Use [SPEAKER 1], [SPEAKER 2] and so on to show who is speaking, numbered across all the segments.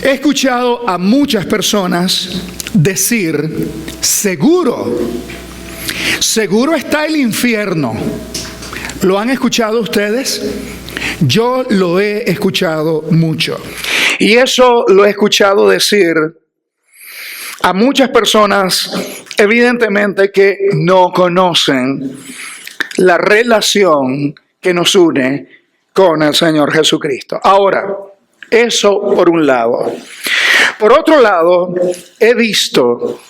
[SPEAKER 1] He escuchado a muchas personas decir, seguro está el infierno. ¿Lo han escuchado ustedes? Yo lo he escuchado mucho. Y eso lo he escuchado decir a muchas personas, evidentemente, que no conocen la relación que nos une con el Señor Jesucristo. Ahora, eso por un lado. Por otro lado, he visto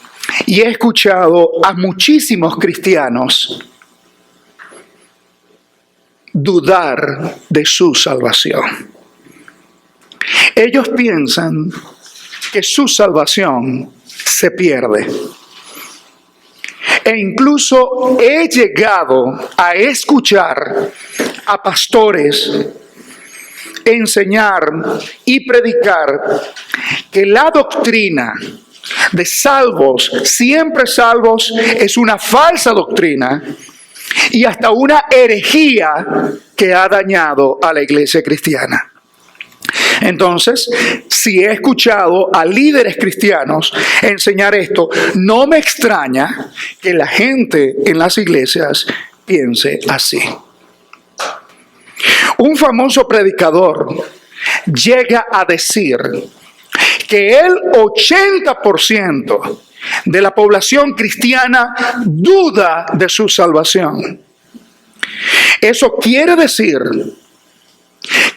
[SPEAKER 1] y he escuchado a muchísimos cristianos dudar de su salvación. Ellos piensan que su salvación se pierde. E incluso he llegado a escuchar a pastores enseñar y predicar que la doctrina de salvos, siempre salvos, es una falsa doctrina y hasta una herejía que ha dañado a la iglesia cristiana. Entonces, si he escuchado a líderes cristianos enseñar esto, no me extraña que la gente en las iglesias piense así. Un famoso predicador llega a decir que el 80% de la población cristiana duda de su salvación. Eso quiere decir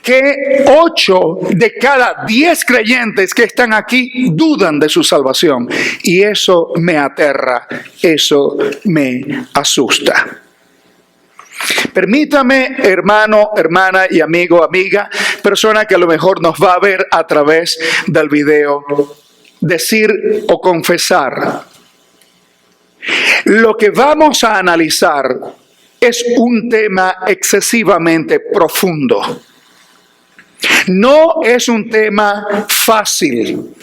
[SPEAKER 1] que 8 de cada 10 creyentes que están aquí dudan de su salvación. Y eso me aterra, eso me asusta. Permítame, hermano, hermana y amigo, amiga, persona que a lo mejor nos va a ver a través del video, decir o confesar. Lo que vamos a analizar es un tema excesivamente profundo. No es un tema fácil.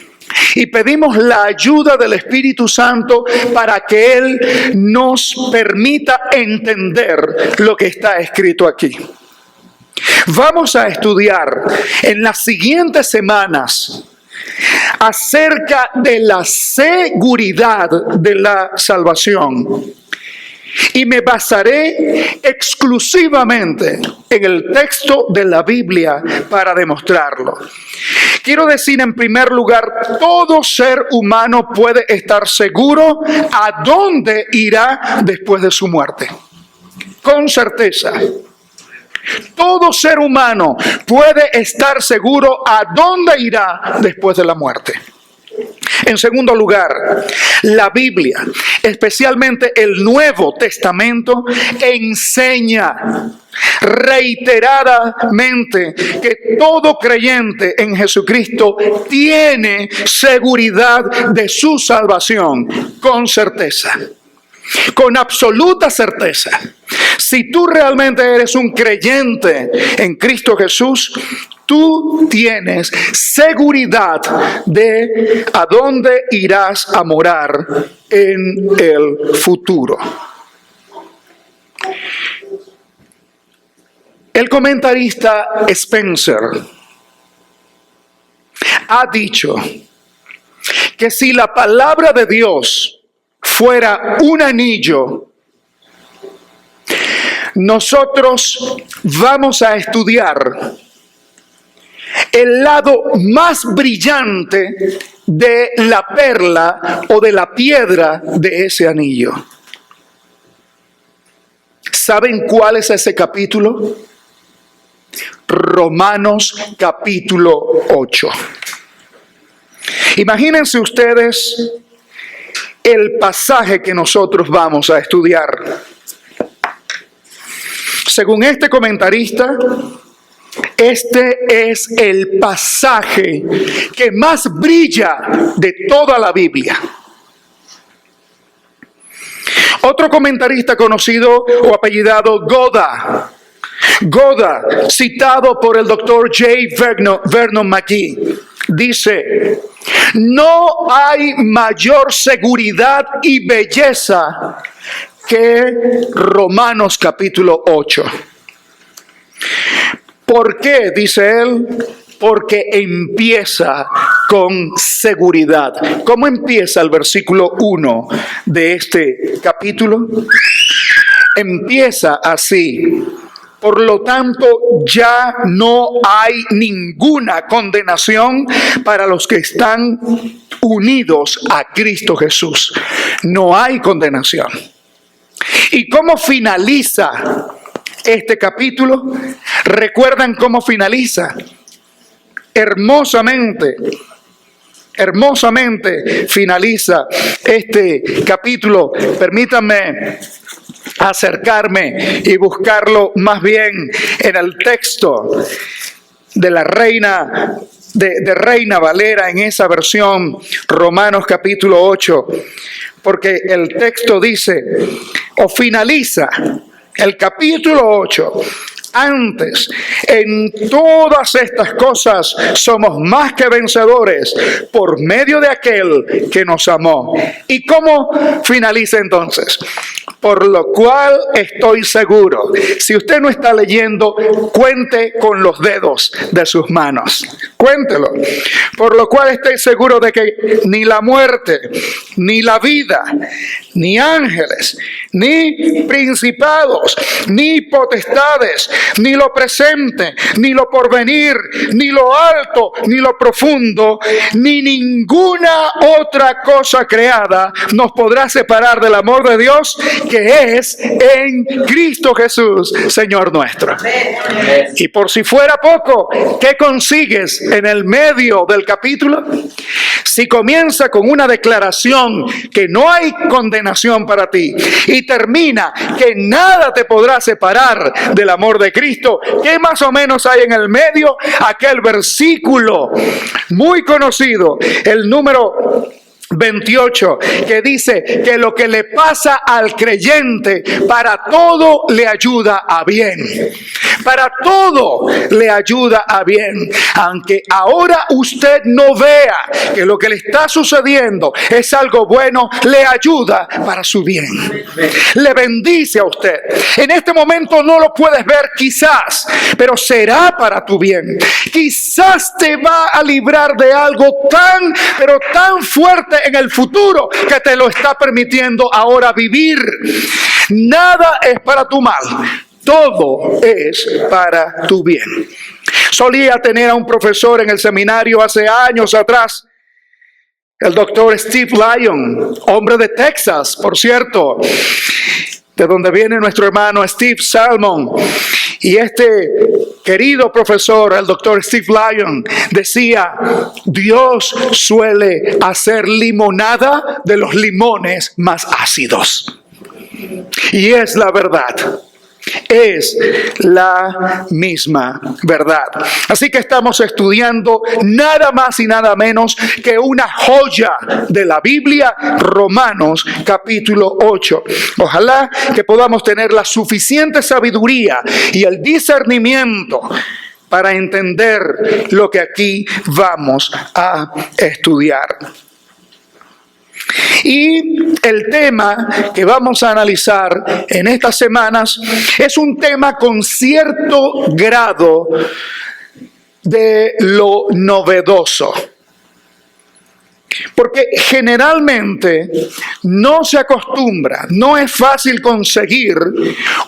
[SPEAKER 1] Y pedimos la ayuda del Espíritu Santo para que Él nos permita entender lo que está escrito aquí. Vamos a estudiar en las siguientes semanas acerca de la seguridad de la salvación. Y me basaré exclusivamente en el texto de la Biblia para demostrarlo. Quiero decir, en primer lugar, todo ser humano puede estar seguro a dónde irá después de su muerte. Con certeza. Todo ser humano puede estar seguro a dónde irá después de la muerte. En segundo lugar, la Biblia, especialmente el Nuevo Testamento, enseña reiteradamente que todo creyente en Jesucristo tiene seguridad de su salvación, con certeza. Con absoluta certeza. Si tú realmente eres un creyente en Cristo Jesús, tú tienes seguridad de a dónde irás a morar en el futuro. El comentarista Spencer ha dicho que si la palabra de Dios fuera un anillo, nosotros vamos a estudiar el lado más brillante de la perla o de la piedra de ese anillo. ¿Saben cuál es ese capítulo? Romanos capítulo 8. Imagínense ustedes el pasaje que nosotros vamos a estudiar. Según este comentarista, este es el pasaje que más brilla de toda la Biblia. Otro comentarista conocido o apellidado Goda, citado por el doctor J. Vernon McGee, dice: no hay mayor seguridad y belleza que Romanos capítulo 8. ¿Por qué? Dice él. porque empieza con seguridad. ¿Cómo empieza el versículo 1 de este capítulo? Empieza así: por lo tanto, ya no hay ninguna condenación para los que están unidos a Cristo Jesús. No hay condenación. ¿Y cómo finaliza este capítulo? ¿Recuerdan cómo finaliza? Hermosamente finaliza este capítulo. Permítanme acercarme y buscarlo más bien en el texto de la Reina de Reina Valera, en esa versión, Romanos capítulo 8, porque el texto dice, o finaliza el capítulo 8: antes, en todas estas cosas somos más que vencedores por medio de aquel que nos amó. ¿Y cómo finaliza entonces? Por lo cual estoy seguro. Si usted no está leyendo, cuente con los dedos de sus manos. Cuéntelo. Por lo cual estoy seguro de que ni la muerte, ni la vida, ni ángeles, ni principados, ni potestades, ni lo presente, ni lo porvenir, ni lo alto, ni lo profundo, ni ninguna otra cosa creada nos podrá separar del amor de Dios que es en Cristo Jesús, Señor nuestro. Y por si fuera poco, ¿qué consigues en el medio del capítulo? Si comienza con una declaración que no hay condenación para ti y termina que nada te podrá separar del amor de Cristo, ¿qué más o menos hay en el medio? Aquel versículo muy conocido, el número 28, que dice que lo que le pasa al creyente, para todo le ayuda a bien. Para todo le ayuda a bien. Aunque ahora usted no vea que lo que le está sucediendo es algo bueno, le ayuda para su bien. Le bendice a usted. En este momento no lo puedes ver quizás, pero será para tu bien. Quizás te va a librar de algo tan, pero tan fuerte en el futuro que te lo está permitiendo ahora vivir. Nada es para tu mal, todo es para tu bien. Solía tener a un profesor en el seminario hace años atrás, el doctor Steve Lyon, hombre de Texas, por cierto, de donde viene nuestro hermano Steve Salmon. Y este querido profesor, el doctor Steve Lyon, decía: Dios suele hacer limonada de los limones más ácidos. Y es la verdad. Es la misma verdad. Así que estamos estudiando nada más y nada menos que una joya de la Biblia, Romanos capítulo 8. Ojalá que podamos tener la suficiente sabiduría y el discernimiento para entender lo que aquí vamos a estudiar. Y el tema que vamos a analizar en estas semanas es un tema con cierto grado de lo novedoso. Porque generalmente no se acostumbra, no es fácil conseguir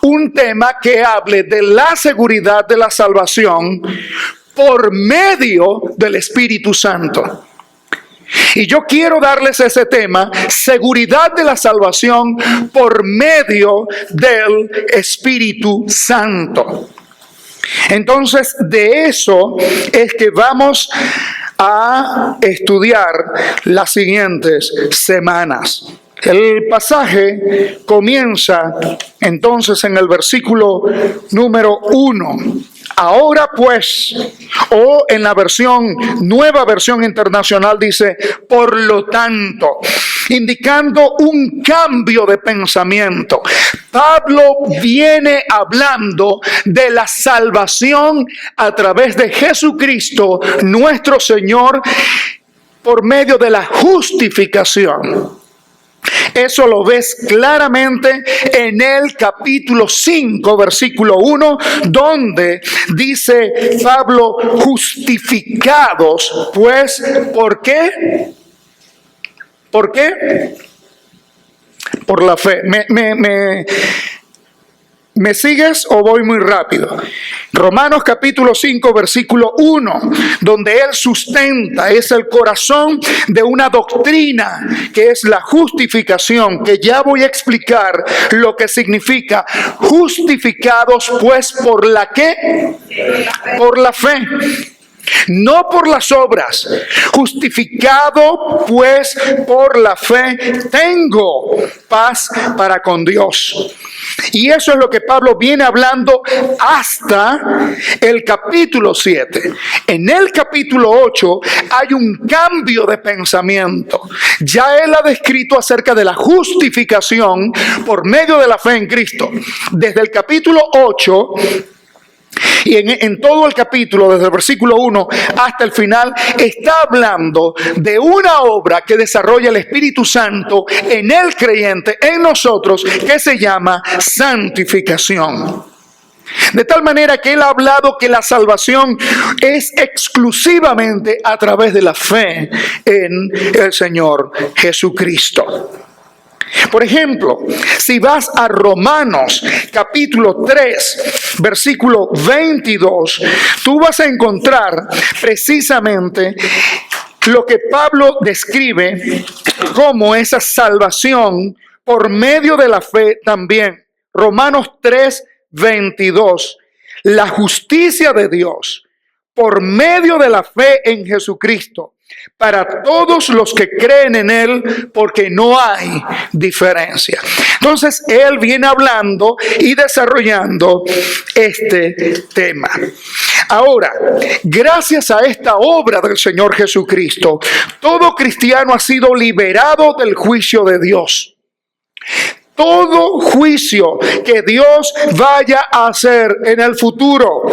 [SPEAKER 1] un tema que hable de la seguridad de la salvación por medio del Espíritu Santo. Y yo quiero darles ese tema, seguridad de la salvación por medio del Espíritu Santo. Entonces, de eso es que vamos a estudiar las siguientes semanas. El pasaje comienza entonces en el versículo número 1. Ahora pues, o en la nueva versión internacional dice, por lo tanto, indicando un cambio de pensamiento. Pablo viene hablando de la salvación a través de Jesucristo, nuestro Señor, por medio de la justificación. Eso lo ves claramente en el capítulo 5, versículo 1, donde dice Pablo, justificados, pues, ¿por qué? ¿Por qué? Por la fe. ¿Me sigues o voy muy rápido? Romanos capítulo 5, versículo 1, donde él sustenta, es el corazón de una doctrina que es la justificación, que ya voy a explicar lo que significa. Justificados pues, ¿por la qué? Por la fe. No por las obras. Justificado pues por la fe, tengo paz para con Dios. Y eso es lo que Pablo viene hablando hasta el capítulo 7. En el capítulo 8 hay un cambio de pensamiento. Ya él ha descrito acerca de la justificación por medio de la fe en Cristo. Desde el capítulo 8 y en todo el capítulo, desde el versículo 1 hasta el final, está hablando de una obra que desarrolla el Espíritu Santo en el creyente, en nosotros, que se llama santificación. De tal manera que él ha hablado que la salvación es exclusivamente a través de la fe en el Señor Jesucristo. Por ejemplo, si vas a Romanos capítulo 3, versículo 22, tú vas a encontrar precisamente lo que Pablo describe como esa salvación por medio de la fe también. Romanos 3, 22. La justicia de Dios por medio de la fe en Jesucristo para todos los que creen en Él, porque no hay diferencia. Entonces, Él viene hablando y desarrollando este tema. Ahora, gracias a esta obra del Señor Jesucristo, todo cristiano ha sido liberado del juicio de Dios. Todo juicio que Dios vaya a hacer en el futuro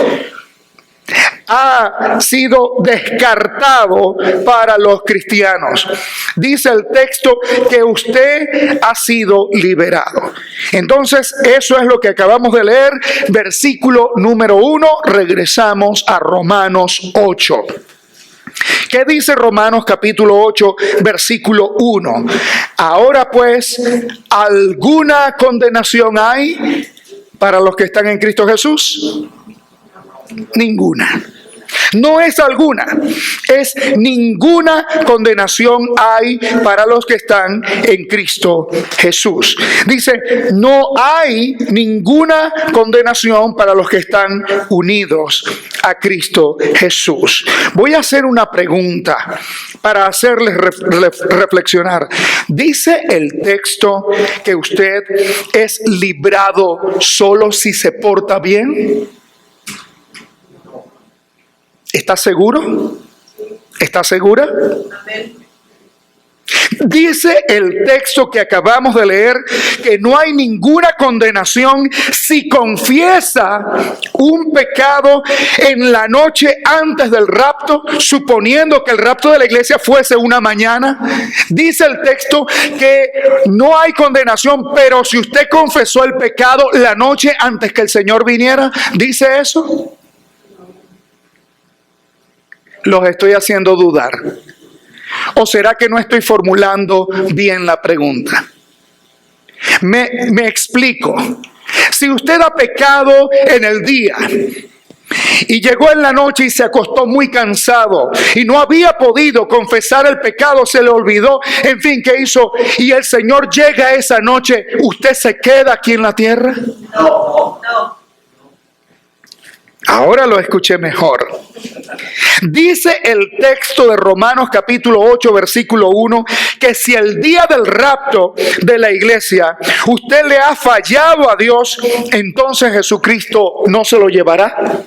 [SPEAKER 1] ha sido descartado para los cristianos. Dice el texto que usted ha sido liberado. Entonces, eso es lo que acabamos de leer. Versículo número 1, regresamos a Romanos 8. ¿Qué dice Romanos capítulo 8, versículo 1? Ahora pues, ¿alguna condenación hay para los que están en Cristo Jesús? Ninguna. No es alguna, es ninguna condenación hay para los que están en Cristo Jesús. Dice, no hay ninguna condenación para los que están unidos a Cristo Jesús. Voy a hacer una pregunta para hacerles reflexionar. ¿Dice el texto que usted es librado solo si se porta bien? ¿Está seguro? ¿Está segura? Dice el texto que acabamos de leer que no hay ninguna condenación si confiesa un pecado en la noche antes del rapto, suponiendo que el rapto de la iglesia fuese una mañana. Dice el texto que no hay condenación, pero si usted confesó el pecado la noche antes que el Señor viniera, ¿dice eso? Los estoy haciendo dudar. ¿O será que no estoy formulando bien la pregunta? Me explico. Si usted ha pecado en el día y llegó en la noche y se acostó muy cansado y no había podido confesar el pecado, se le olvidó, en fin, ¿qué hizo? Y el Señor llega esa noche, ¿usted se queda aquí en la tierra? No. Ahora lo escuché mejor. Dice el texto de Romanos capítulo 8, versículo 1, que si el día del rapto de la iglesia usted le ha fallado a Dios, entonces Jesucristo no se lo llevará.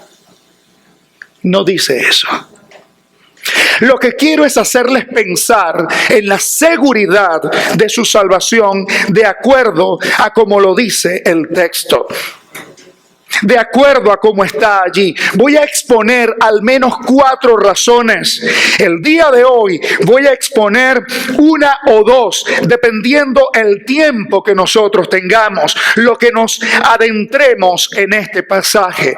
[SPEAKER 1] No dice eso. Lo que quiero es hacerles pensar en la seguridad de su salvación de acuerdo a como lo dice el texto. de acuerdo a cómo está allí. Voy a exponer al menos 4 razones. El día de hoy voy a exponer 1 o 2, dependiendo el tiempo que nosotros tengamos, lo que nos adentremos en este pasaje.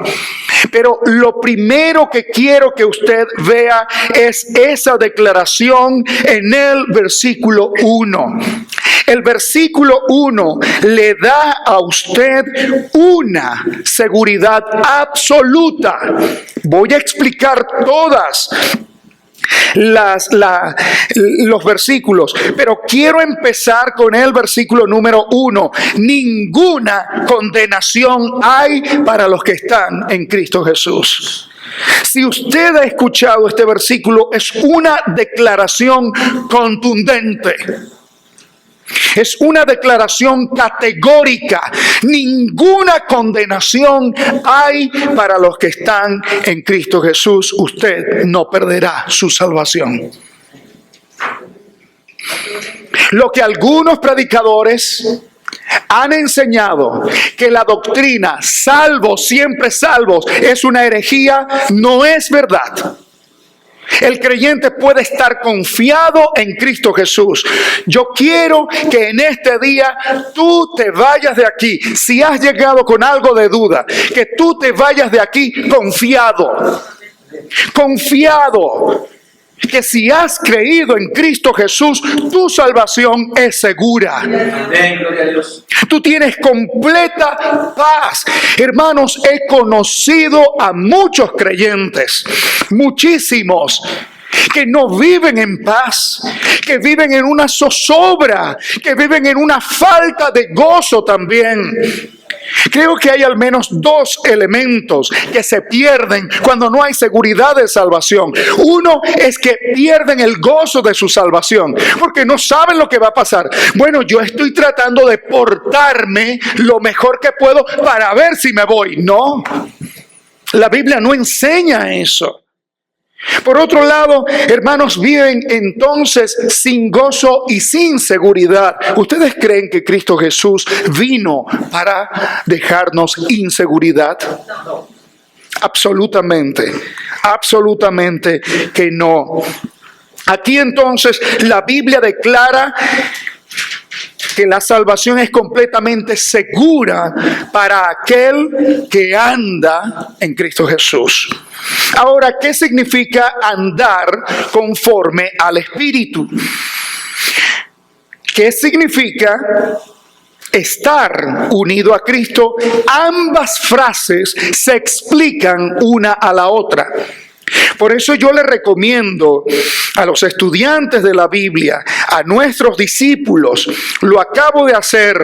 [SPEAKER 1] Pero lo primero que quiero que usted vea es esa declaración en el versículo 1. El versículo 1 le da a usted una seguridad absoluta. Voy a explicar todas los versículos, pero quiero empezar con el versículo número 1. Ninguna condenación hay para los que están en Cristo Jesús. Si usted ha escuchado este versículo, es una declaración contundente. Es una declaración categórica. Ninguna condenación hay para los que están en Cristo Jesús. Usted no perderá su salvación. Lo que algunos predicadores han enseñado, que la doctrina salvos, siempre salvos, es una herejía, no es verdad. El creyente puede estar confiado en Cristo Jesús. Yo quiero que en este día tú te vayas de aquí. Si has llegado con algo de duda, que tú te vayas de aquí confiado. Confiado. Que si has creído en Cristo Jesús, tu salvación es segura. Tú tienes completa paz. Hermanos, he conocido a muchos creyentes, muchísimos, que no viven en paz, que viven en una zozobra, que viven en una falta de gozo también. Creo que hay al menos 2 elementos que se pierden cuando no hay seguridad de salvación. Uno es que pierden el gozo de su salvación, porque no saben lo que va a pasar. Bueno, yo estoy tratando de portarme lo mejor que puedo para ver si me voy. No, la Biblia no enseña eso. Por otro lado, hermanos, viven entonces sin gozo y sin seguridad. ¿Ustedes creen que Cristo Jesús vino para dejarnos inseguridad? Absolutamente, absolutamente que no. Aquí entonces la Biblia declara que la salvación es completamente segura para aquel que anda en Cristo Jesús. Ahora, ¿qué significa andar conforme al Espíritu? ¿Qué significa estar unido a Cristo? Ambas frases se explican una a la otra. Por eso yo le recomiendo a los estudiantes de la Biblia, a nuestros discípulos, lo acabo de hacer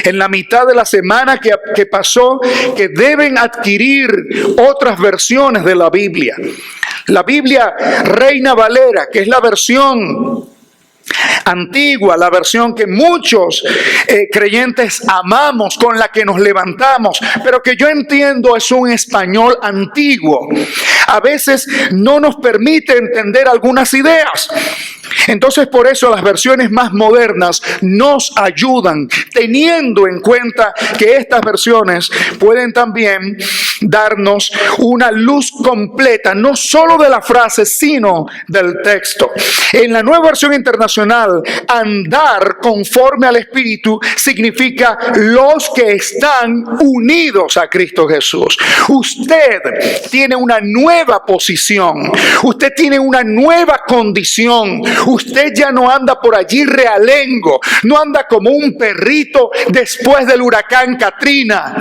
[SPEAKER 1] en la mitad de la semana que pasó, que deben adquirir otras versiones de la Biblia. La Biblia Reina Valera, que es la versión antigua, la versión que muchos creyentes amamos, con la que nos levantamos, pero que yo entiendo es un español antiguo. A veces no nos permite entender algunas ideas. Entonces, por eso las versiones más modernas nos ayudan, teniendo en cuenta que estas versiones pueden también darnos una luz completa, no solo de la frase, sino del texto. En la Nueva Versión Internacional, andar conforme al Espíritu significa los que están unidos a Cristo Jesús. Usted tiene una nueva posición, usted tiene una nueva condición. Usted ya no anda por allí realengo, no anda como un perrito después del huracán Katrina.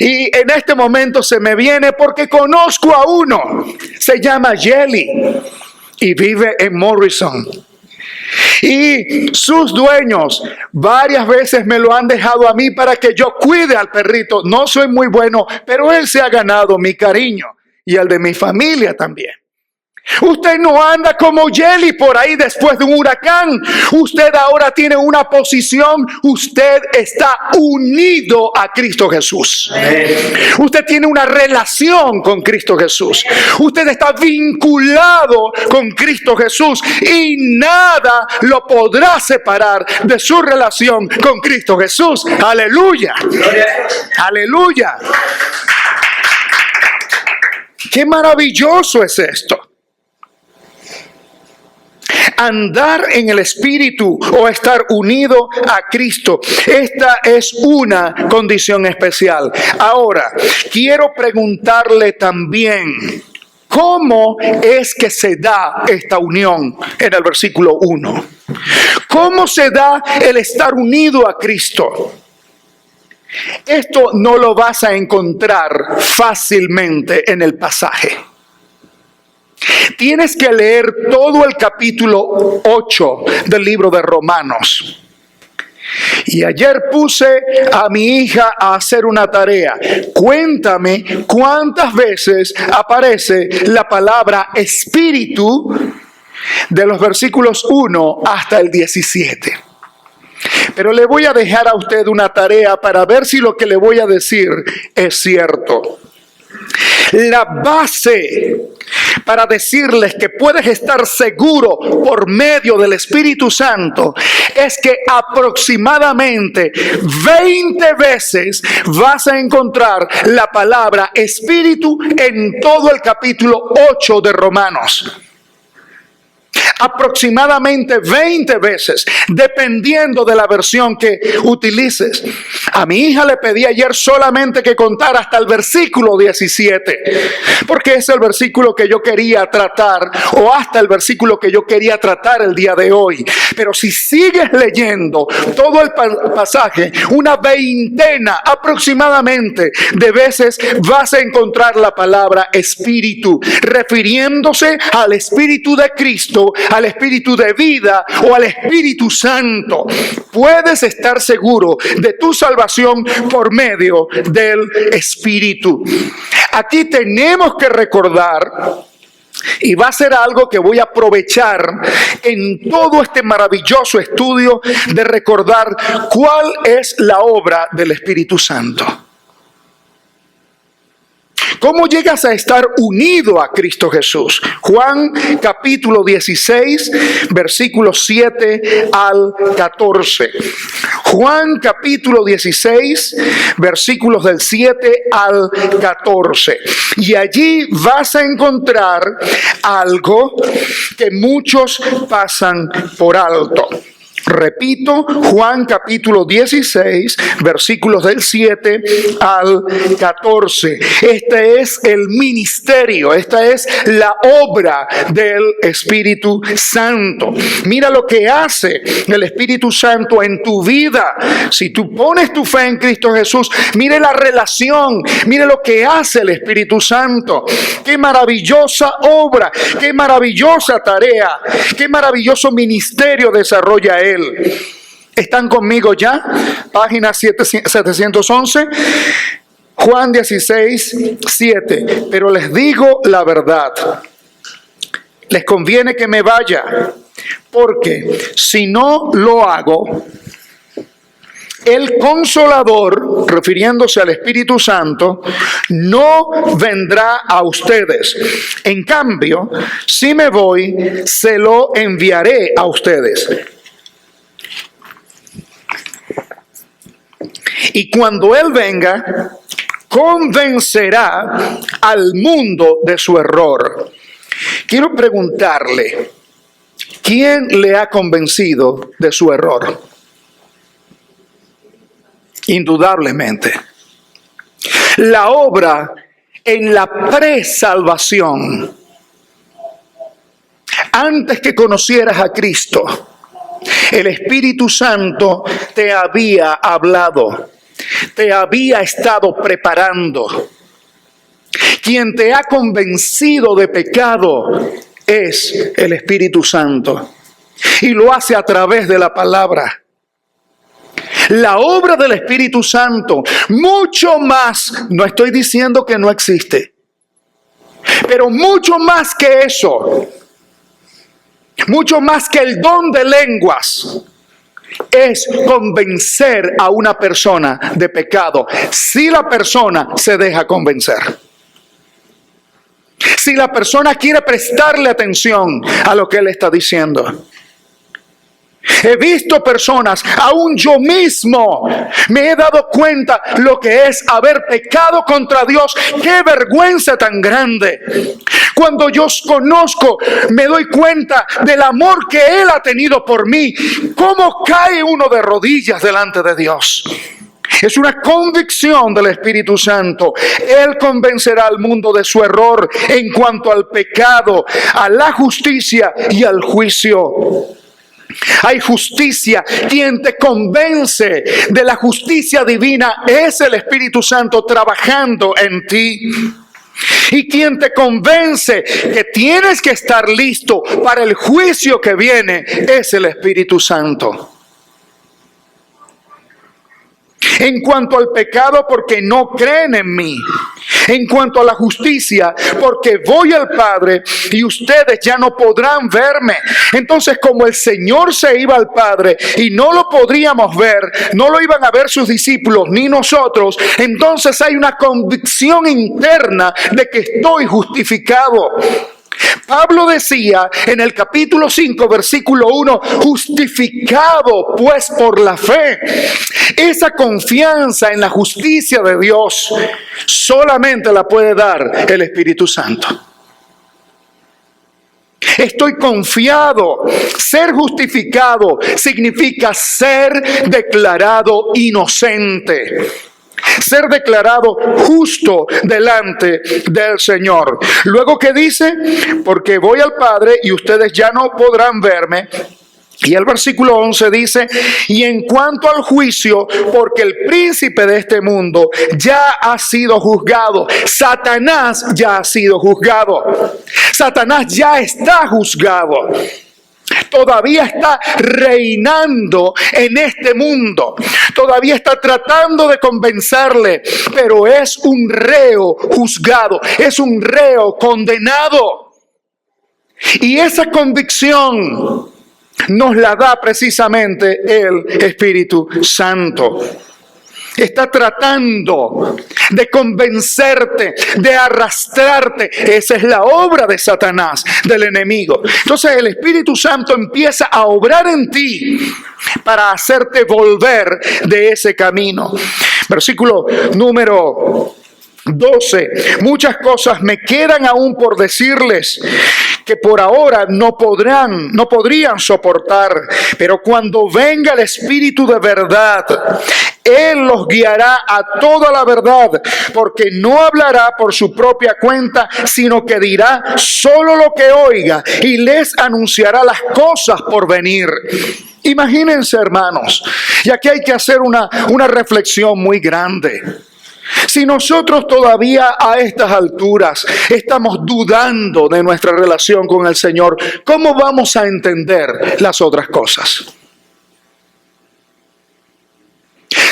[SPEAKER 1] Y en este momento se me viene porque conozco a uno, se llama Jelly y vive en Morrison. Y sus dueños varias veces me lo han dejado a mí para que yo cuide al perrito. No soy muy bueno, pero él se ha ganado mi cariño y el de mi familia también. Usted no anda como Jelly por ahí después de un huracán. Usted ahora tiene una posición. Usted está unido a Cristo Jesús. Usted tiene una relación con Cristo Jesús. Usted está vinculado con Cristo Jesús y nada lo podrá separar de su relación con Cristo Jesús. Aleluya. Aleluya. ¡Qué maravilloso es esto! Andar en el Espíritu o estar unido a Cristo. Esta es una condición especial. Ahora, quiero preguntarle también, ¿cómo es que se da esta unión en el versículo 1? ¿Cómo se da el estar unido a Cristo? Esto no lo vas a encontrar fácilmente en el pasaje. Tienes que leer todo el capítulo 8 del libro de Romanos. Y ayer puse a mi hija a hacer una tarea. Cuéntame cuántas veces aparece la palabra espíritu de los versículos 1 hasta el 17. Pero le voy a dejar a usted una tarea para ver si lo que le voy a decir es cierto. La base para decirles que puedes estar seguro por medio del Espíritu Santo es que aproximadamente 20 veces vas a encontrar la palabra Espíritu en todo el capítulo 8 de Romanos. Aproximadamente 20 veces, dependiendo de la versión que utilices. A mi hija le pedí ayer solamente que contara hasta el versículo 17, porque es el versículo que yo quería tratar, o hasta el versículo que yo quería tratar el día de hoy. Pero si sigues leyendo todo el pasaje, una veintena aproximadamente de veces vas a encontrar la palabra Espíritu, refiriéndose al Espíritu de Cristo, al Espíritu de vida o al Espíritu Santo. Puedes estar seguro de tu salvación por medio del Espíritu. Aquí tenemos que recordar, y va a ser algo que voy a aprovechar en todo este maravilloso estudio, de recordar cuál es la obra del Espíritu Santo. ¿Cómo llegas a estar unido a Cristo Jesús? Juan capítulo 16, versículos 7 al 14. Juan capítulo 16, versículos del 7 al 14. Y allí vas a encontrar algo que muchos pasan por alto. Repito, Juan capítulo 16, versículos del 7 al 14. Este es el ministerio, esta es la obra del Espíritu Santo. Mira lo que hace el Espíritu Santo en tu vida. Si tú pones tu fe en Cristo Jesús, mire la relación, mire lo que hace el Espíritu Santo. Qué maravillosa obra, qué maravillosa tarea, qué maravilloso ministerio desarrolla Él. ¿Están conmigo ya? Página 711. Juan 16, 7. Pero les digo la verdad. Les conviene que me vaya, porque si no lo hago, el Consolador, refiriéndose al Espíritu Santo, no vendrá a ustedes. En cambio, si me voy, se lo enviaré a ustedes. Y cuando Él venga, convencerá al mundo de su error. Quiero preguntarle, ¿quién le ha convencido de su error? Indudablemente. La obra en la presalvación, antes que conocieras a Cristo, el Espíritu Santo te había hablado, te había estado preparando. Quien te ha convencido de pecado es el Espíritu Santo, y lo hace a través de la palabra. La obra del Espíritu Santo, mucho más, no estoy diciendo que no existe, pero mucho más que eso, mucho más que el don de lenguas, es convencer a una persona de pecado, si la persona se deja convencer. Si la persona quiere prestarle atención a lo que él está diciendo. He visto personas, aún yo mismo me he dado cuenta lo que es haber pecado contra Dios. ¡Qué vergüenza tan grande! Cuando yo conozco, me doy cuenta del amor que Él ha tenido por mí. ¿Cómo cae uno de rodillas delante de Dios? Es una convicción del Espíritu Santo. Él convencerá al mundo de su error en cuanto al pecado, a la justicia y al juicio. Hay justicia. Quien te convence de la justicia divina es el Espíritu Santo trabajando en ti. Y quien te convence que tienes que estar listo para el juicio que viene es el Espíritu Santo. En cuanto al pecado, porque no creen en mí. En cuanto a la justicia, porque voy al Padre y ustedes ya no podrán verme. Entonces, como el Señor se iba al Padre y no lo podríamos ver, no lo iban a ver sus discípulos ni nosotros, entonces hay una convicción interna de que estoy justificado. Pablo decía en el capítulo 5, versículo 1, justificado pues por la fe. Esa confianza en la justicia de Dios solamente la puede dar el Espíritu Santo. Estoy confiado. Ser justificado significa ser declarado inocente. Ser declarado justo delante del Señor. Luego que dice, porque voy al Padre y ustedes ya no podrán verme. Y el versículo 11 dice, y en cuanto al juicio, porque el príncipe de este mundo ya ha sido juzgado. Satanás ya ha sido juzgado. Satanás ya está juzgado. Todavía está reinando en este mundo. Todavía está tratando de convencerle, pero es un reo juzgado, es un reo condenado. Y esa convicción nos la da precisamente el Espíritu Santo. Está tratando de convencerte, de arrastrarte. Esa es la obra de Satanás, del enemigo. Entonces el Espíritu Santo empieza a obrar en ti para hacerte volver de ese camino. Versículo número 12. Muchas cosas me quedan aún por decirles que por ahora no podrían soportar, pero cuando venga el Espíritu de verdad, Él los guiará a toda la verdad, porque no hablará por su propia cuenta, sino que dirá solo lo que oiga y les anunciará las cosas por venir. Imagínense, hermanos, y aquí hay que hacer una reflexión muy grande. Si nosotros todavía a estas alturas estamos dudando de nuestra relación con el Señor, ¿cómo vamos a entender las otras cosas?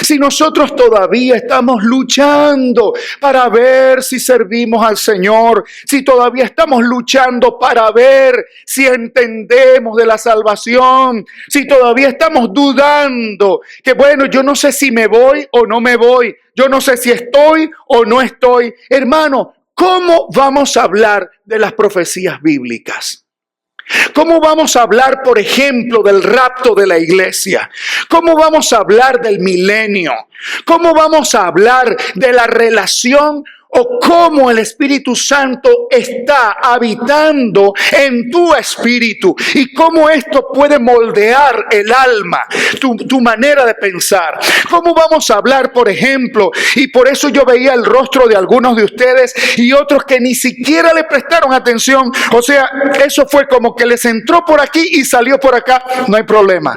[SPEAKER 1] Si nosotros todavía estamos luchando para ver si servimos al Señor, si todavía estamos luchando para ver si entendemos de la salvación, si todavía estamos dudando que bueno, yo no sé si me voy o no me voy, yo no sé si estoy o no estoy. Hermano, ¿cómo vamos a hablar de las profecías bíblicas? ¿Cómo vamos a hablar, por ejemplo, del rapto de la iglesia? ¿Cómo vamos a hablar del milenio? ¿Cómo vamos a hablar de la relación o cómo el Espíritu Santo está habitando en tu espíritu y cómo esto puede moldear el alma, tu manera de pensar? ¿Cómo vamos a hablar, por ejemplo? Y por eso yo veía el rostro de algunos de ustedes y otros que ni siquiera le prestaron atención. O sea, eso fue como que les entró por aquí y salió por acá. No hay problema.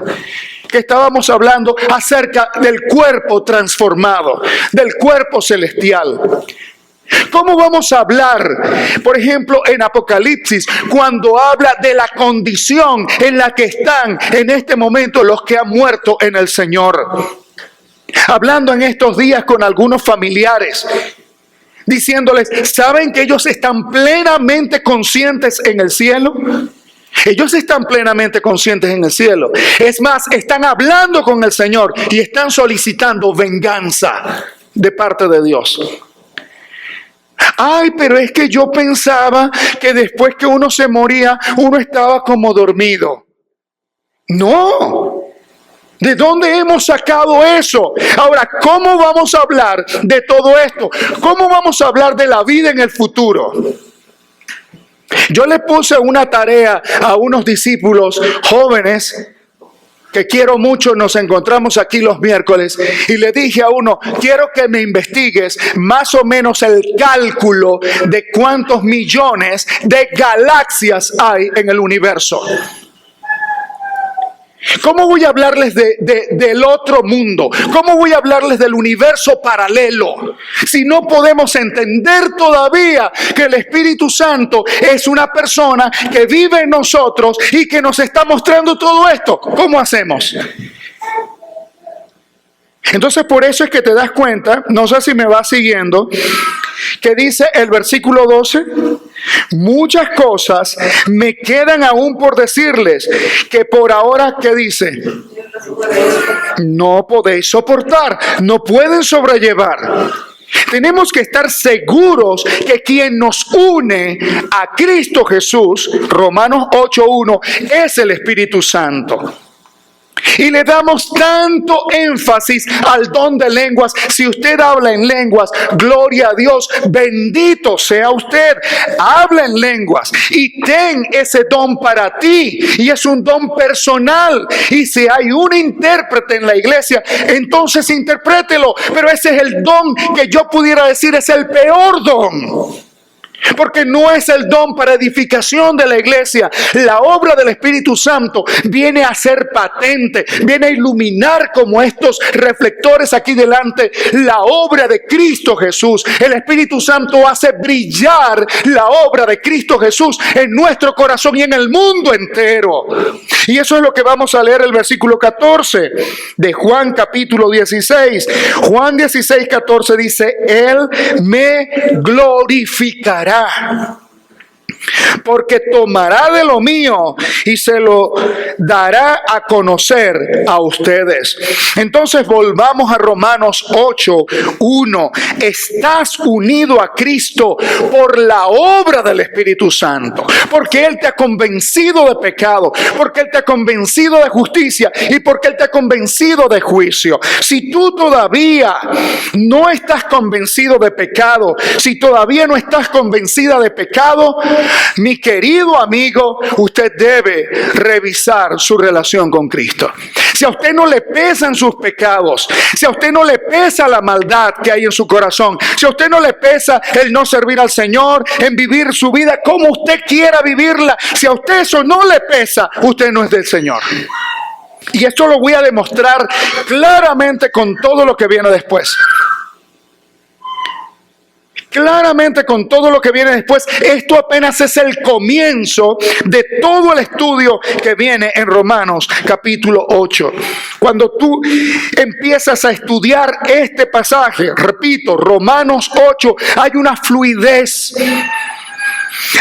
[SPEAKER 1] Que estábamos hablando acerca del cuerpo transformado, del cuerpo celestial. ¿Cómo vamos a hablar, por ejemplo, en Apocalipsis, cuando habla de la condición en la que están en este momento los que han muerto en el Señor? Hablando en estos días con algunos familiares, diciéndoles, ¿saben que ellos están plenamente conscientes en el cielo? Ellos están plenamente conscientes en el cielo. Es más, están hablando con el Señor y están solicitando venganza de parte de Dios. Ay, pero es que yo pensaba que después que uno se moría, uno estaba como dormido. No. ¿De dónde hemos sacado eso? Ahora, ¿cómo vamos a hablar de todo esto? ¿Cómo vamos a hablar de la vida en el futuro? Yo le puse una tarea a unos discípulos jóvenes que quiero mucho, nos encontramos aquí los miércoles, y le dije a uno, quiero que me investigues más o menos el cálculo de cuántos millones de galaxias hay en el universo. ¿Cómo voy a hablarles del otro mundo? ¿Cómo voy a hablarles del universo paralelo? Si no podemos entender todavía que el Espíritu Santo es una persona que vive en nosotros y que nos está mostrando todo esto. ¿Cómo hacemos? Entonces por eso es que te das cuenta, no sé si me vas siguiendo, que dice el versículo 12, muchas cosas me quedan aún por decirles, que por ahora, ¿qué dice? No podéis soportar, no pueden sobrellevar. Tenemos que estar seguros que quien nos une a Cristo Jesús, Romanos 8:1, es el Espíritu Santo. Y le damos tanto énfasis al don de lenguas. Si usted habla en lenguas, gloria a Dios, bendito sea usted. Habla en lenguas y ten ese don para ti. Y es un don personal. Y si hay un intérprete en la iglesia, entonces interprételo. Pero ese es el don que yo pudiera decir es el peor don. Porque no es el don para edificación de la iglesia. La obra del Espíritu Santo viene a ser patente, viene a iluminar como estos reflectores aquí delante la obra de Cristo Jesús. El Espíritu Santo hace brillar la obra de Cristo Jesús en nuestro corazón y en el mundo entero. Y eso es lo que vamos a leer el versículo 14 de Juan capítulo 16. Juan 16:14 dice, Él me glorificará, porque tomará de lo mío y se lo dará a conocer a ustedes. Entonces volvamos a Romanos 8:1. Estás unido a Cristo por la obra del Espíritu Santo, porque Él te ha convencido de pecado, porque Él te ha convencido de justicia y porque Él te ha convencido de juicio. Si tú todavía no estás convencido de pecado, si todavía no estás convencida de pecado, mi querido amigo, usted debe revisar su relación con Cristo. Si a usted no le pesan sus pecados, si a usted no le pesa la maldad que hay en su corazón, si a usted no le pesa el no servir al Señor, en vivir su vida como usted quiera vivirla, si a usted eso no le pesa, usted no es del Señor. Y esto lo voy a demostrar claramente con todo lo que viene después. Claramente con todo lo que viene después. Esto apenas es el comienzo de todo el estudio que viene en Romanos capítulo 8. Cuando tú empiezas a estudiar este pasaje, repito, Romanos 8, hay una fluidez,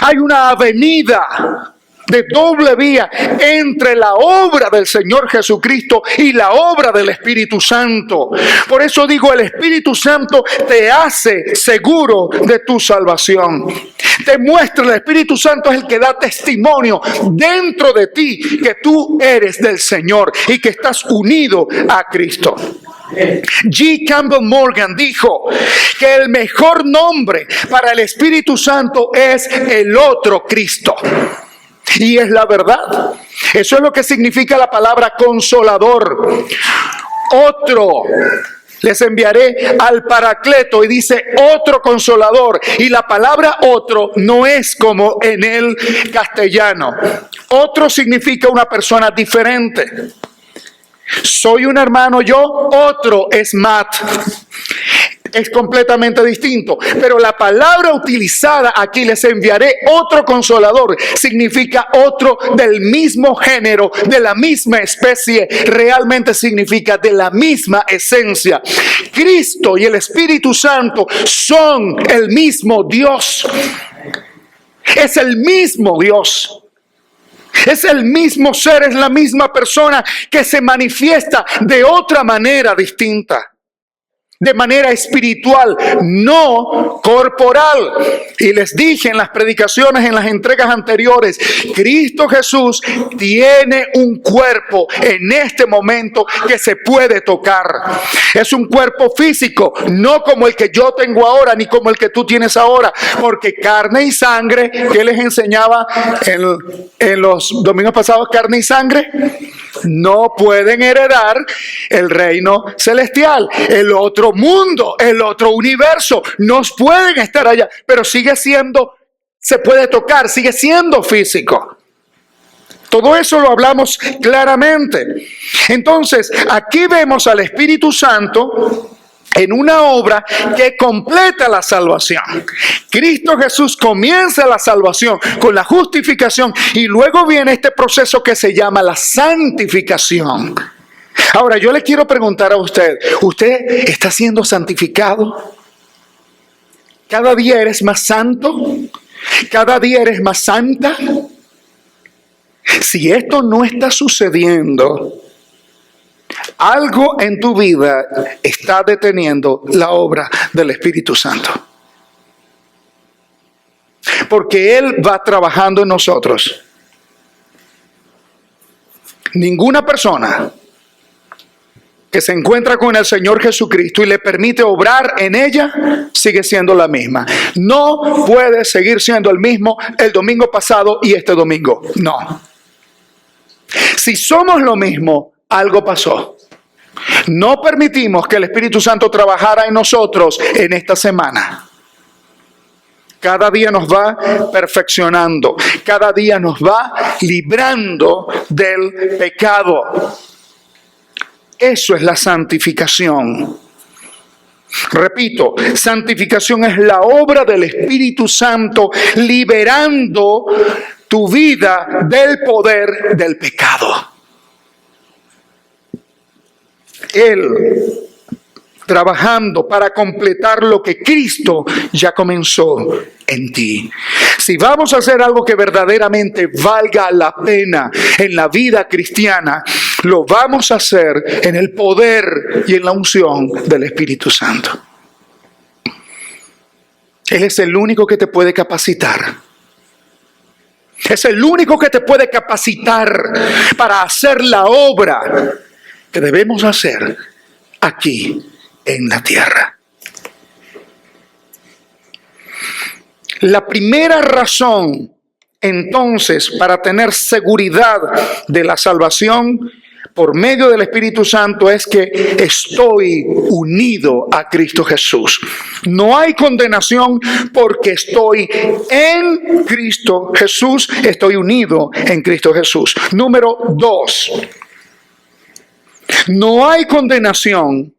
[SPEAKER 1] hay una avenida de doble vía entre la obra del Señor Jesucristo y la obra del Espíritu Santo. Por eso digo, el Espíritu Santo te hace seguro de tu salvación. Te muestra, el Espíritu Santo es el que da testimonio dentro de ti que tú eres del Señor y que estás unido a Cristo. G. Campbell Morgan dijo que el mejor nombre para el Espíritu Santo es el otro Cristo. Y es la verdad. Eso es lo que significa la palabra consolador. Otro. Les enviaré al Paracleto, y dice otro consolador. Y la palabra otro no es como en el castellano. Otro significa una persona diferente. Soy un hermano yo, otro es Matt. Es completamente distinto, pero la palabra utilizada aquí, les enviaré otro consolador, significa otro del mismo género, de la misma especie, realmente significa de la misma esencia. Cristo y el Espíritu Santo son el mismo Dios. Es el mismo Dios. Es el mismo ser, es la misma persona que se manifiesta de otra manera distinta. de manera espiritual, no corporal. Y les dije en las predicaciones, en las entregas anteriores, Cristo Jesús tiene un cuerpo en este momento que se puede tocar. Es un cuerpo físico, no como el que yo tengo ahora, ni como el que tú tienes ahora, porque carne y sangre, ¿qué les enseñaba en los domingos pasados? Carne y sangre no pueden heredar el reino celestial. El otro mundo, el otro universo, no pueden estar allá, pero sigue siendo, se puede tocar, sigue siendo físico. Todo eso lo hablamos claramente. Entonces, aquí vemos al Espíritu Santo en una obra que completa la salvación. Cristo Jesús comienza la salvación con la justificación y luego viene este proceso que se llama la santificación. Ahora, yo le quiero preguntar a usted, ¿usted está siendo santificado? ¿Cada día eres más santo? ¿Cada día eres más santa? Si esto no está sucediendo, algo en tu vida está deteniendo la obra del Espíritu Santo. Porque Él va trabajando en nosotros. Ninguna persona que se encuentra con el Señor Jesucristo y le permite obrar en ella, sigue siendo la misma. No puede seguir siendo el mismo el domingo pasado y este domingo. No. Si somos lo mismo, algo pasó. No permitimos que el Espíritu Santo trabajara en nosotros en esta semana. Cada día nos va perfeccionando. Cada día nos va librando del pecado. Eso es la santificación. Repito, santificación es la obra del Espíritu Santo liberando tu vida del poder del pecado. Él trabajando para completar lo que Cristo ya comenzó en ti. Si vamos a hacer algo que verdaderamente valga la pena en la vida cristiana, lo vamos a hacer en el poder y en la unción del Espíritu Santo. Él es el único que te puede capacitar. Es el único que te puede capacitar para hacer la obra que debemos hacer aquí en la tierra. La primera razón, entonces, para tener seguridad de la salvación por medio del Espíritu Santo es que estoy unido a Cristo Jesús. No hay condenación porque estoy en Cristo Jesús, estoy unido en Cristo Jesús. Número 2. No hay condenación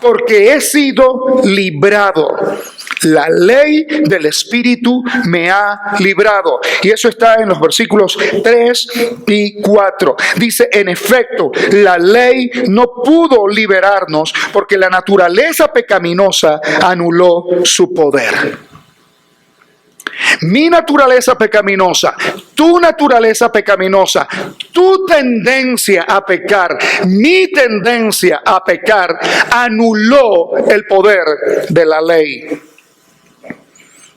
[SPEAKER 1] porque he sido librado. La ley del Espíritu me ha librado. Y eso está en los versículos 3 y 4. Dice, en efecto, la ley no pudo liberarnos porque la naturaleza pecaminosa anuló su poder. Mi naturaleza pecaminosa, tu naturaleza pecaminosa, tu tendencia a pecar, mi tendencia a pecar, anuló el poder de la ley.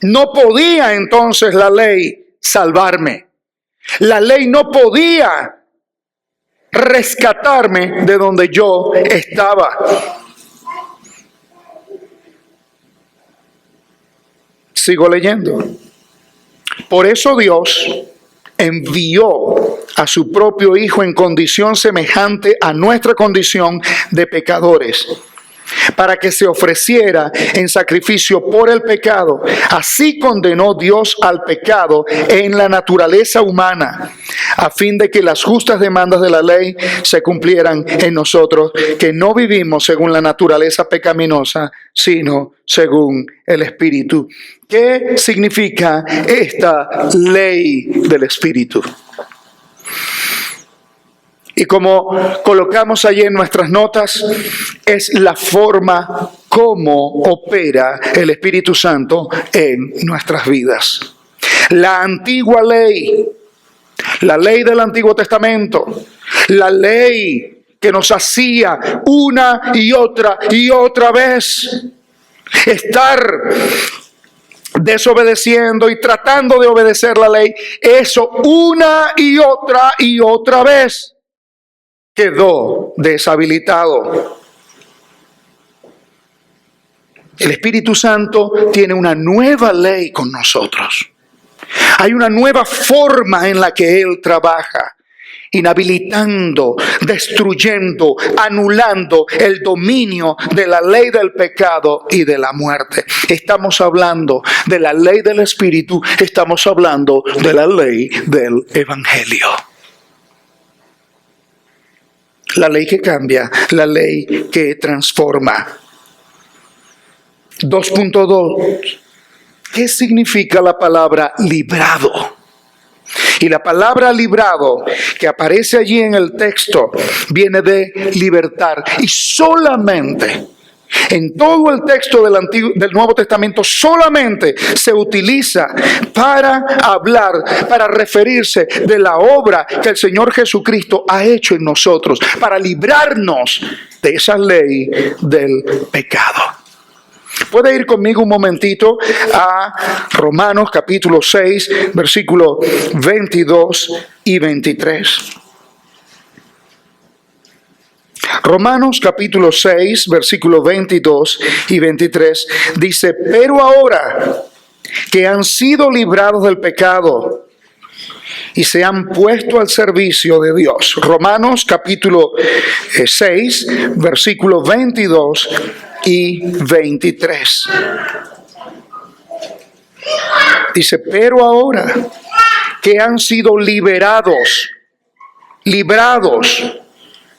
[SPEAKER 1] No podía entonces la ley salvarme. La ley no podía rescatarme de donde yo estaba. Sigo leyendo. Por eso Dios envió a su propio Hijo en condición semejante a nuestra condición de pecadores, para que se ofreciera en sacrificio por el pecado. Así condenó Dios al pecado en la naturaleza humana, a fin de que las justas demandas de la ley se cumplieran en nosotros, que no vivimos según la naturaleza pecaminosa, sino según el Espíritu. ¿Qué significa esta ley del Espíritu? Y como colocamos allí en nuestras notas, es la forma como opera el Espíritu Santo en nuestras vidas. La antigua ley, la ley del Antiguo Testamento, la ley que nos hacía una y otra vez estar desobedeciendo y tratando de obedecer la ley, eso una y otra vez quedó deshabilitado. El Espíritu Santo tiene una nueva ley con nosotros. Hay una nueva forma en la que Él trabaja, inhabilitando, destruyendo, anulando el dominio de la ley del pecado y de la muerte. Estamos hablando de la ley del Espíritu, estamos hablando de la ley del Evangelio. La ley que cambia, la ley que transforma. 2.2. ¿Qué significa la palabra librado? Y la palabra librado que aparece allí en el texto viene de libertar. Y solamente en todo el texto del Nuevo Testamento solamente se utiliza para hablar, para referirse de la obra que el Señor Jesucristo ha hecho en nosotros, para librarnos de esa ley del pecado. Puede ir conmigo un momentito a Romanos capítulo 6, versículos 22 y 23. Romanos capítulo 6, versículos 22 y 23 dice: pero ahora que han sido librados del pecado y se han puesto al servicio de Dios. Romanos capítulo 6, versículos 22 y 23. Dice: pero ahora que han sido librados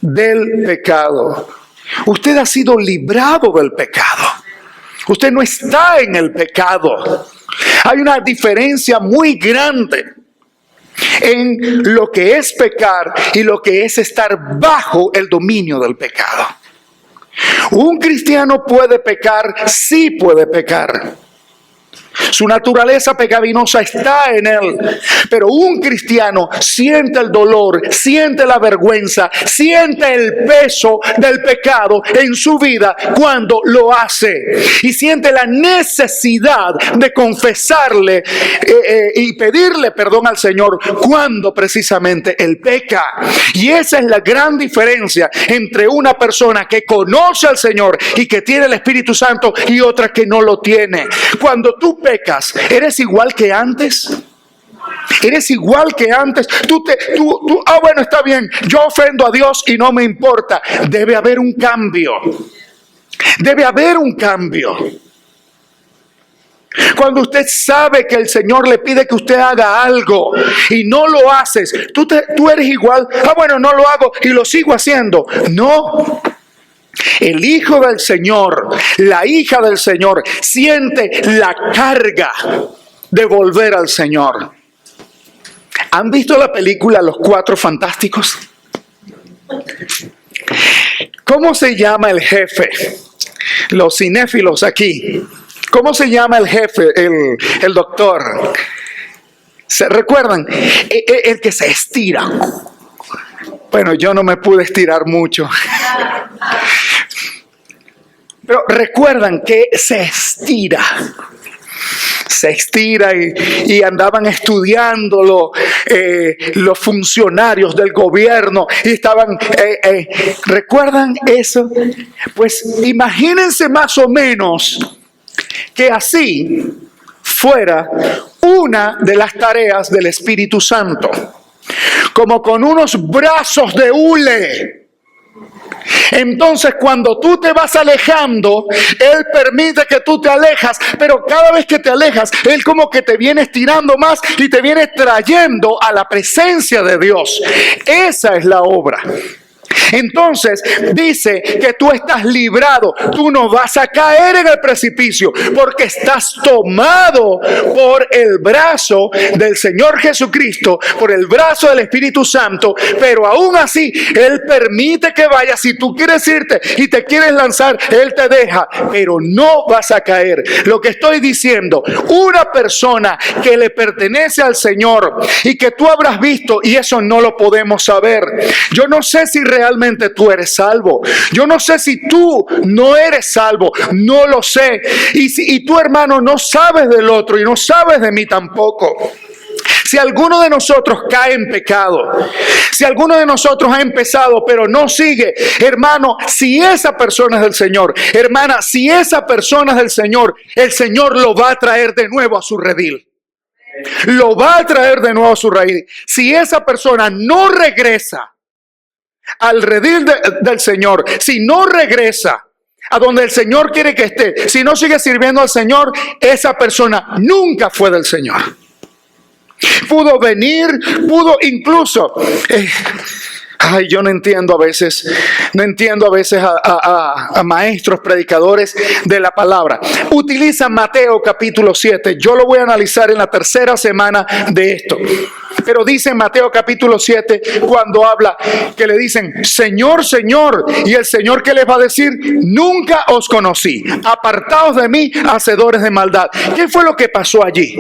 [SPEAKER 1] del pecado. Usted ha sido librado del pecado. Usted no está en el pecado. Hay una diferencia muy grande en lo que es pecar y lo que es estar bajo el dominio del pecado. Un cristiano puede pecar, sí puede pecar. Su naturaleza pecaminosa está en él, pero un cristiano siente el dolor, siente la vergüenza, siente el peso del pecado en su vida cuando lo hace y siente la necesidad de confesarle y pedirle perdón al Señor cuando precisamente él peca. Y esa es la gran diferencia entre una persona que conoce al Señor y que tiene el Espíritu Santo y otra que no lo tiene. Cuando tú pecas, ¿eres igual que antes? ¿Eres igual que antes? Bueno, está bien, yo ofendo a Dios y no me importa. Debe haber un cambio. Debe haber un cambio. Cuando usted sabe que el Señor le pide que usted haga algo y no lo haces, tú eres igual. Bueno, no lo hago y lo sigo haciendo. No. El hijo del Señor, la hija del Señor, siente la carga de volver al Señor. ¿Han visto la película Los Cuatro Fantásticos? ¿Cómo se llama el jefe? Los cinéfilos aquí. ¿Cómo se llama el jefe, el doctor? ¿Se recuerdan? El que se estira. Bueno, yo no me pude estirar mucho. Pero recuerdan que se estira y andaban estudiándolo los funcionarios del gobierno y estaban, ¿recuerdan eso? Pues imagínense más o menos que así fuera una de las tareas del Espíritu Santo, como con unos brazos de hule. Entonces cuando tú te vas alejando, Él permite que tú te alejas, pero cada vez que te alejas, Él como que te viene estirando más y te viene trayendo a la presencia de Dios. Esa es la obra. Entonces dice que tú estás librado, tú no vas a caer en el precipicio porque estás tomado por el brazo del Señor Jesucristo, por el brazo del Espíritu Santo, pero aún así Él permite que vayas. Si tú quieres irte y te quieres lanzar, Él te deja, pero no vas a caer. Lo que estoy diciendo, una persona que le pertenece al Señor y que tú habrás visto, y eso no lo podemos saber. Yo no sé si realmente tú eres salvo. Yo no sé si tú no eres salvo, no lo sé. Y tú, hermano, no sabes del otro y no sabes de mí tampoco. Si alguno de nosotros cae en pecado, si alguno de nosotros ha empezado pero no sigue, hermano, si esa persona es del Señor, hermana, si esa persona es del Señor, el Señor lo va a traer de nuevo a su redil. Lo va a traer de nuevo a su raíz. Si esa persona no regresa al redil del Señor, si no regresa a donde el Señor quiere que esté, si no sigue sirviendo al Señor, esa persona nunca fue del Señor. Pudo venir, pudo incluso... yo no entiendo a veces a maestros, predicadores de la palabra. Utilizan Mateo capítulo 7. Yo lo voy a analizar en la tercera semana de esto. Pero dice en Mateo capítulo 7, cuando habla, que le dicen, Señor, Señor. Y el Señor, ¿qué les va a decir? Nunca os conocí. Apartaos de mí, hacedores de maldad. ¿Qué fue lo que pasó allí?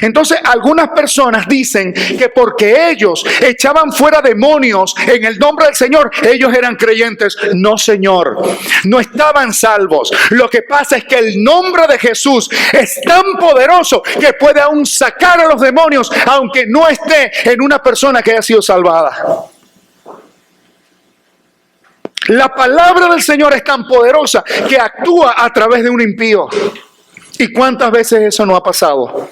[SPEAKER 1] Entonces algunas personas dicen que porque ellos echaban fuera demonios en el nombre del Señor, ellos eran creyentes. No, Señor, no estaban salvos. Lo que pasa es que el nombre de Jesús es tan poderoso que puede aún sacar a los demonios, aunque no esté en una persona que haya sido salvada. La palabra del Señor es tan poderosa que actúa a través de un impío. ¿Y cuántas veces eso no ha pasado?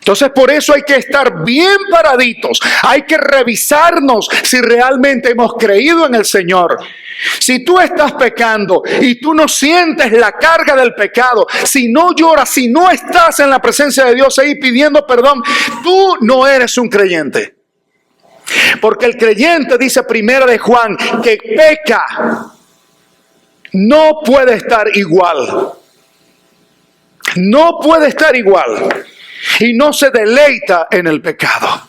[SPEAKER 1] Entonces por eso hay que estar bien paraditos, hay que revisarnos si realmente hemos creído en el Señor. Si tú estás pecando y tú no sientes la carga del pecado, si no lloras, si no estás en la presencia de Dios ahí pidiendo perdón, tú no eres un creyente. Porque el creyente, dice primera de Juan, que peca, no puede estar igual. No puede estar igual. Y no se deleita en el pecado.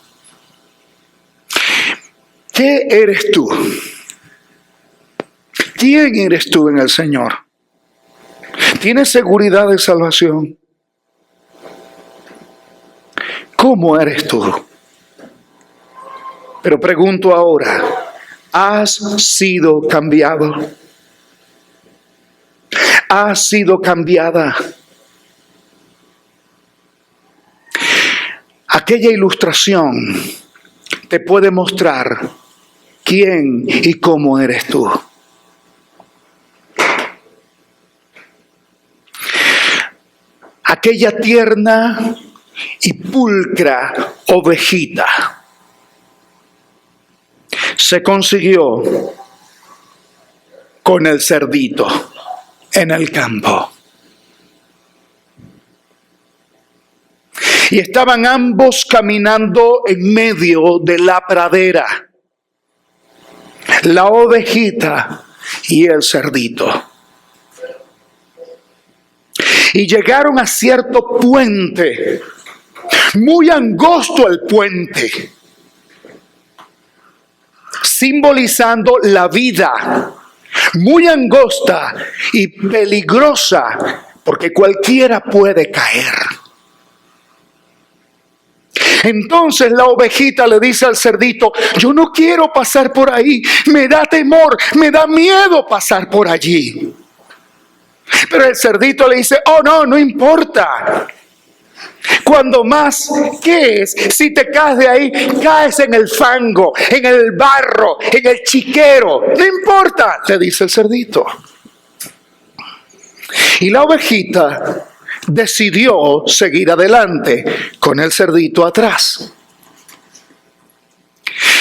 [SPEAKER 1] ¿Qué eres tú? ¿Quién eres tú en el Señor? ¿Tienes seguridad de salvación? ¿Cómo eres tú? Pero pregunto ahora, ¿has sido cambiado? ¿Has sido cambiada? Aquella ilustración te puede mostrar quién y cómo eres tú. Aquella tierna y pulcra ovejita se consiguió con el cerdito en el campo. Y estaban ambos caminando en medio de la pradera, la ovejita y el cerdito. Y llegaron a cierto puente, muy angosto el puente, simbolizando la vida, muy angosta y peligrosa, porque cualquiera puede caer. Entonces la ovejita le dice al cerdito, yo no quiero pasar por ahí, me da temor, me da miedo pasar por allí. Pero el cerdito le dice, oh no importa. Cuando más, ¿qué es? Si te caes de ahí, caes en el fango, en el barro, en el chiquero. No importa, le dice el cerdito. Y la ovejita decidió seguir adelante con el cerdito atrás.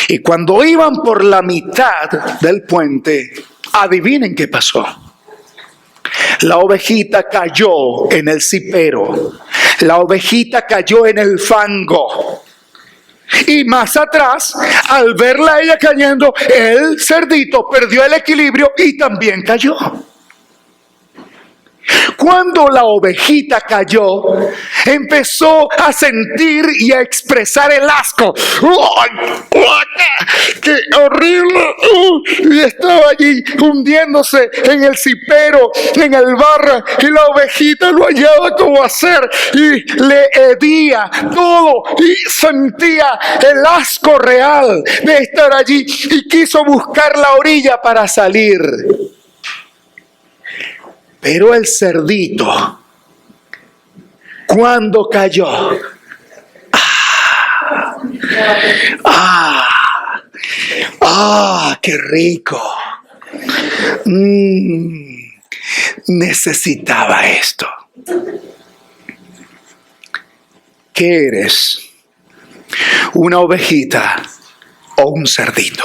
[SPEAKER 1] Y cuando iban por la mitad del puente, adivinen qué pasó. La ovejita cayó en el cipero. La ovejita cayó en el fango. Y más atrás, al verla a ella cayendo, el cerdito perdió el equilibrio y también cayó. Cuando la ovejita cayó, empezó a sentir y a expresar el asco. ¡Qué horrible! Y estaba allí hundiéndose en el cipero, en el barro, y la ovejita no hallaba cómo hacer y le hedía todo y sentía el asco real de estar allí y quiso buscar la orilla para salir. Pero el cerdito, cuando cayó, qué rico. Necesitaba esto. ¿Qué eres? ¿Una ovejita o un cerdito?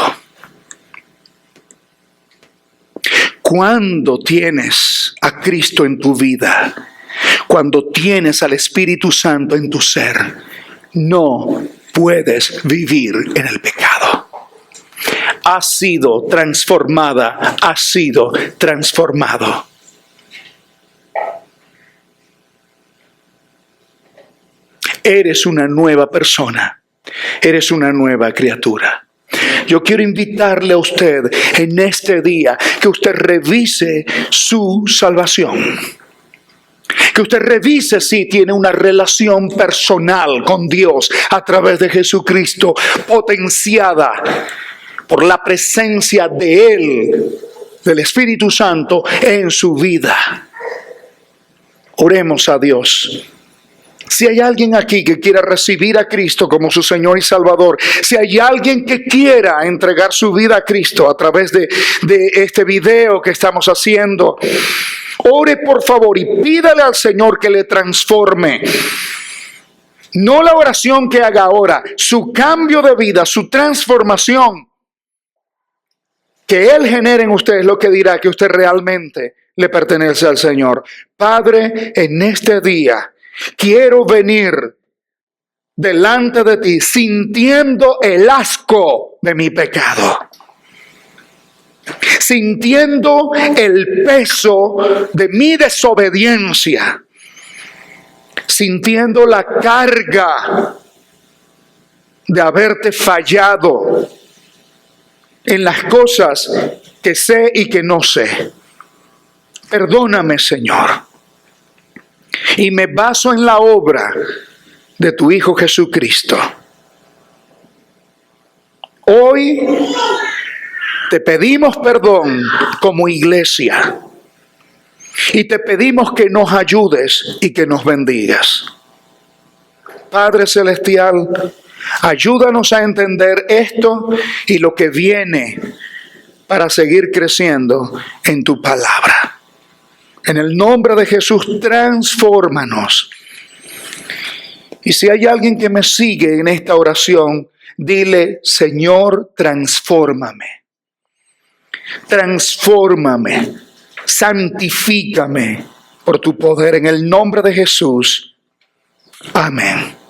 [SPEAKER 1] Cuando tienes a Cristo en tu vida, cuando tienes al Espíritu Santo en tu ser, no puedes vivir en el pecado. Has sido transformada, has sido transformado. Eres una nueva persona, eres una nueva criatura. Yo quiero invitarle a usted en este día que usted revise su salvación. Que usted revise si tiene una relación personal con Dios a través de Jesucristo, potenciada por la presencia de Él, del Espíritu Santo en su vida. Oremos a Dios. Si hay alguien aquí que quiera recibir a Cristo como su Señor y Salvador, si hay alguien que quiera entregar su vida a Cristo a través de este video que estamos haciendo, ore por favor y pídale al Señor que le transforme. No la oración que haga ahora, su cambio de vida, su transformación que Él genere en usted es lo que dirá que usted realmente le pertenece al Señor. Padre, en este día quiero venir delante de ti sintiendo el asco de mi pecado, sintiendo el peso de mi desobediencia, sintiendo la carga de haberte fallado en las cosas que sé y que no sé. Perdóname, Señor. Y me baso en la obra de tu Hijo Jesucristo. Hoy te pedimos perdón como iglesia. Y te pedimos que nos ayudes y que nos bendigas. Padre Celestial, ayúdanos a entender esto y lo que viene para seguir creciendo en tu palabra. En el nombre de Jesús, transfórmanos. Y si hay alguien que me sigue en esta oración, dile: Señor, transfórmame. Transfórmame. Santifícame por tu poder. En el nombre de Jesús. Amén.